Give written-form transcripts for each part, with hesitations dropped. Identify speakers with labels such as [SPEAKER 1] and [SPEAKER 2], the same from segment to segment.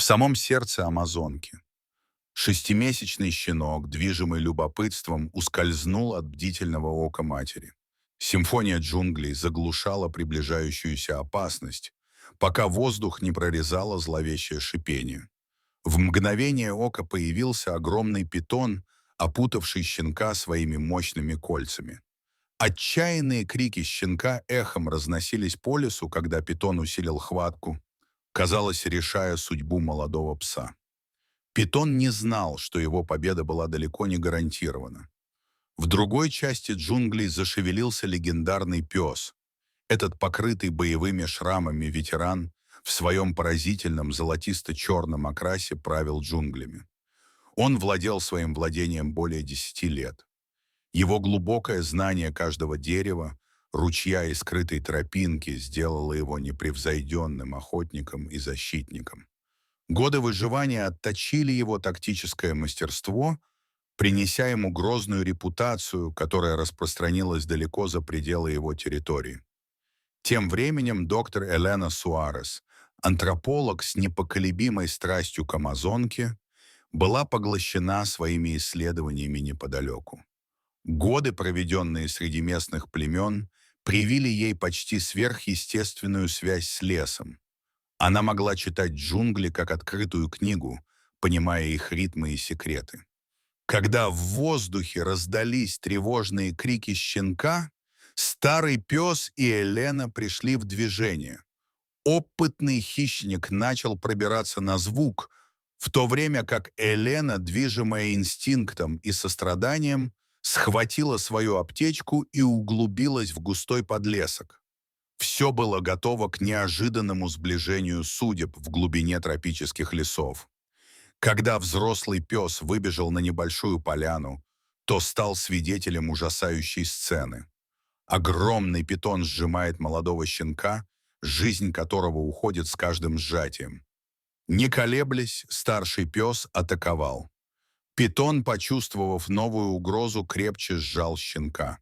[SPEAKER 1] В самом сердце Амазонки шестимесячный щенок, движимый любопытством, ускользнул от бдительного ока матери. Симфония джунглей заглушала приближающуюся опасность, пока воздух не прорезало зловещее шипение. В мгновение ока появился огромный питон, опутавший щенка своими мощными кольцами. Отчаянные крики щенка эхом разносились по лесу, когда питон усилил хватку, казалось, решая судьбу молодого пса. Питон не знал, что его победа была далеко не гарантирована. В другой части джунглей зашевелился легендарный пес. Этот покрытый боевыми шрамами ветеран в своем поразительном золотисто-черном окрасе правил джунглями. Он владел своим владением более 10 лет. Его глубокое знание каждого дерева, ручья и скрытой тропинки сделало его непревзойденным охотником и защитником. Годы выживания отточили его тактическое мастерство, принеся ему грозную репутацию, которая распространилась далеко за пределы его территории. Тем временем доктор Элена Суарес, антрополог с непоколебимой страстью к амазонке, была поглощена своими исследованиями неподалеку. Годы, проведенные среди местных племен, привили ей почти сверхъестественную связь с лесом. Она могла читать джунгли как открытую книгу, понимая их ритмы и секреты. Когда в воздухе раздались тревожные крики щенка, старый пес и Елена пришли в движение. Опытный хищник начал пробираться на звук, в то время как Елена, движимая инстинктом и состраданием, схватила свою аптечку и углубилась в густой подлесок. Все было готово к неожиданному сближению судеб в глубине тропических лесов. Когда взрослый пес выбежал на небольшую поляну, то стал свидетелем ужасающей сцены. Огромный питон сжимает молодого щенка, жизнь которого уходит с каждым сжатием. Не колеблясь, старший пес атаковал. Питон, почувствовав новую угрозу, крепче сжал щенка.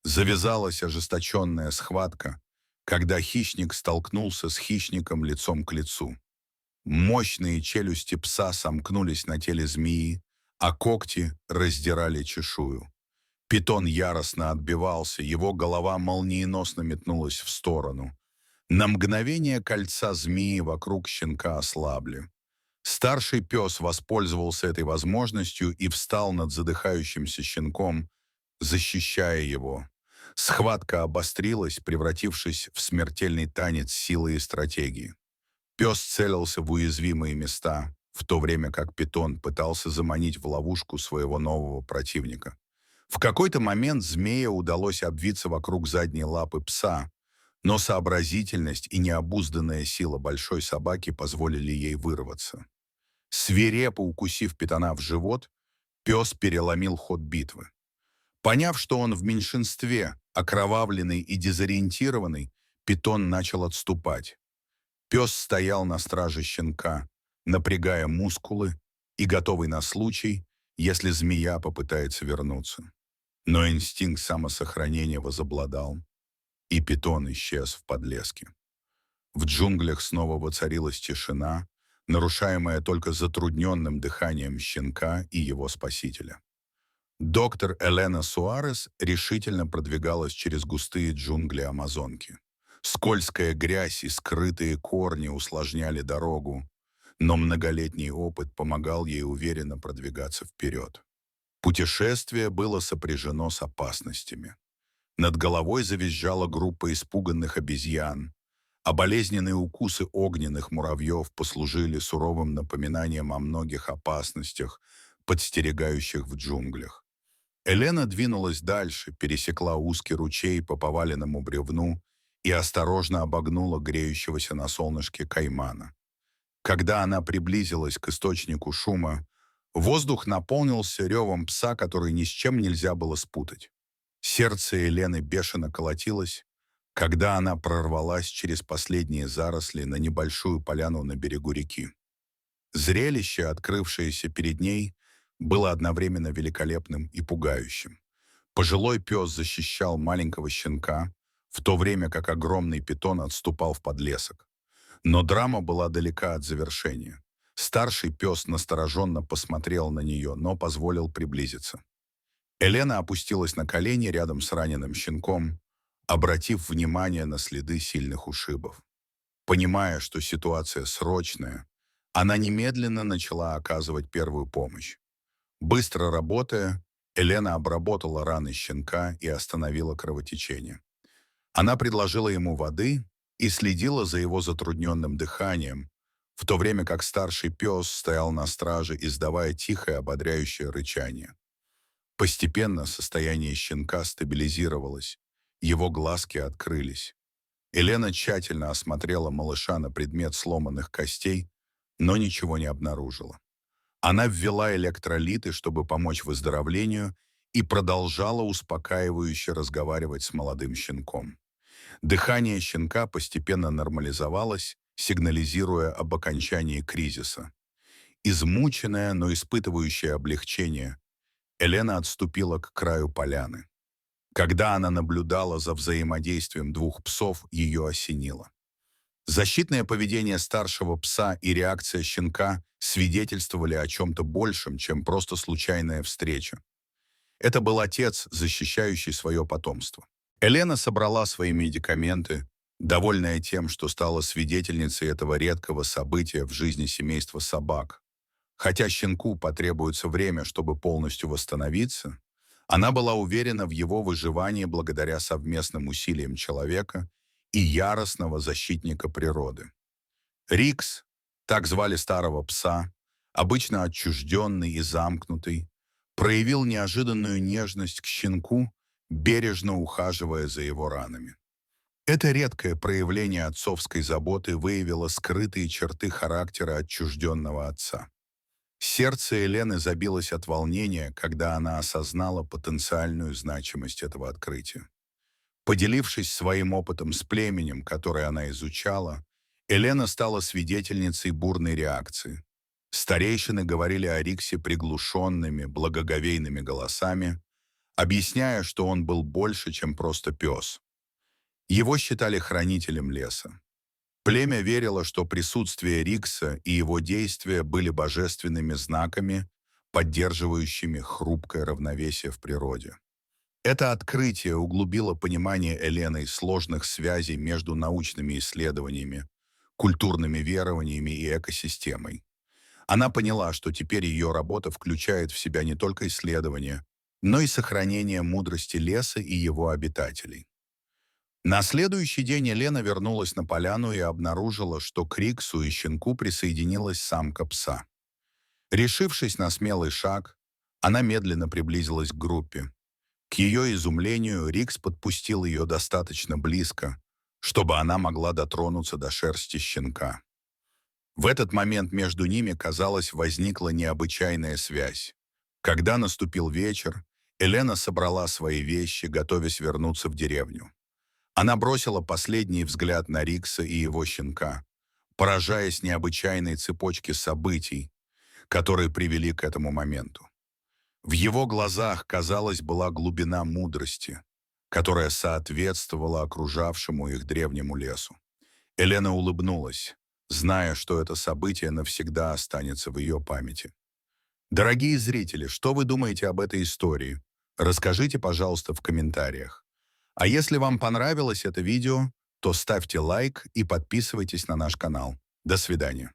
[SPEAKER 1] Завязалась ожесточенная схватка, когда хищник столкнулся с хищником лицом к лицу. Мощные челюсти пса сомкнулись на теле змеи, а когти раздирали чешую. Питон яростно отбивался, его голова молниеносно метнулась в сторону. На мгновение кольца змеи вокруг щенка ослабли. Старший пес воспользовался этой возможностью и встал над задыхающимся щенком, защищая его. Схватка обострилась, превратившись в смертельный танец силы и стратегии. Пес целился в уязвимые места, в то время как питон пытался заманить в ловушку своего нового противника. В какой-то момент змее удалось обвиться вокруг задней лапы пса, но сообразительность и необузданная сила большой собаки позволили ей вырваться. Свирепо укусив питона в живот, пес переломил ход битвы. Поняв, что он в меньшинстве, окровавленный и дезориентированный, питон начал отступать. Пес стоял на страже щенка, напрягая мускулы и готовый на случай, если змея попытается вернуться. Но инстинкт самосохранения возобладал, и питон исчез в подлеске. В джунглях снова воцарилась тишина, нарушаемая только затрудненным дыханием щенка и его спасителя. Доктор Элена Суарес решительно продвигалась через густые джунгли Амазонки. Скользкая грязь и скрытые корни усложняли дорогу, но многолетний опыт помогал ей уверенно продвигаться вперед. Путешествие было сопряжено с опасностями. Над головой завизжала группа испуганных обезьян, а болезненные укусы огненных муравьев послужили суровым напоминанием о многих опасностях, подстерегающих в джунглях. Елена двинулась дальше, пересекла узкий ручей по поваленному бревну и осторожно обогнула греющегося на солнышке каймана. Когда она приблизилась к источнику шума, воздух наполнился ревом пса, который ни с чем нельзя было спутать. Сердце Елены бешено колотилось, когда она прорвалась через последние заросли на небольшую поляну на берегу реки. Зрелище, открывшееся перед ней, было одновременно великолепным и пугающим. Пожилой пес защищал маленького щенка, в то время как огромный питон отступал в подлесок. Но драма была далека от завершения. Старший пес настороженно посмотрел на нее, но позволил приблизиться. Елена опустилась на колени рядом с раненым щенком, обратив внимание на следы сильных ушибов. Понимая, что ситуация срочная, она немедленно начала оказывать первую помощь. Быстро работая, Елена обработала раны щенка и остановила кровотечение. Она предложила ему воды и следила за его затрудненным дыханием, в то время как старший пес стоял на страже, издавая тихое ободряющее рычание. Постепенно состояние щенка стабилизировалось, его глазки открылись. Елена тщательно осмотрела малыша на предмет сломанных костей, но ничего не обнаружила. Она ввела электролиты, чтобы помочь выздоровлению, и продолжала успокаивающе разговаривать с молодым щенком. Дыхание щенка постепенно нормализовалось, сигнализируя об окончании кризиса. Измученная, но испытывающая облегчение, Елена отступила к краю поляны. Когда она наблюдала за взаимодействием двух псов, ее осенило. Защитное поведение старшего пса и реакция щенка свидетельствовали о чем-то большем, чем просто случайная встреча. Это был отец, защищающий свое потомство. Елена собрала свои медикаменты, довольная тем, что стала свидетельницей этого редкого события в жизни семейства собак. Хотя щенку потребуется время, чтобы полностью восстановиться, она была уверена в его выживании благодаря совместным усилиям человека и яростного защитника природы. Рикс, так звали старого пса, обычно отчужденный и замкнутый, проявил неожиданную нежность к щенку, бережно ухаживая за его ранами. Это редкое проявление отцовской заботы выявило скрытые черты характера отчужденного отца. Сердце Елены забилось от волнения, когда она осознала потенциальную значимость этого открытия. Поделившись своим опытом с племенем, которое она изучала, Елена стала свидетельницей бурной реакции. Старейшины говорили о Риксе приглушенными, благоговейными голосами, объясняя, что он был больше, чем просто пес. Его считали хранителем леса. Племя верило, что присутствие Рикса и его действия были божественными знаками, поддерживающими хрупкое равновесие в природе. Это открытие углубило понимание Еленой сложных связей между научными исследованиями, культурными верованиями и экосистемой. Она поняла, что теперь ее работа включает в себя не только исследования, но и сохранение мудрости леса и его обитателей. На следующий день Елена вернулась на поляну и обнаружила, что к Риксу и щенку присоединилась самка пса. Решившись на смелый шаг, она медленно приблизилась к группе. К ее изумлению Рикс подпустил ее достаточно близко, чтобы она могла дотронуться до шерсти щенка. В этот момент между ними, казалось, возникла необычайная связь. Когда наступил вечер, Елена собрала свои вещи, готовясь вернуться в деревню. Она бросила последний взгляд на Рикса и его щенка, поражаясь необычайной цепочке событий, которые привели к этому моменту. В его глазах, казалось, была глубина мудрости, которая соответствовала окружавшему их древнему лесу. Елена улыбнулась, зная, что это событие навсегда останется в ее памяти. Дорогие зрители, что вы думаете об этой истории? Расскажите, пожалуйста, в комментариях. А если вам понравилось это видео, то ставьте лайк и подписывайтесь на наш канал. До свидания.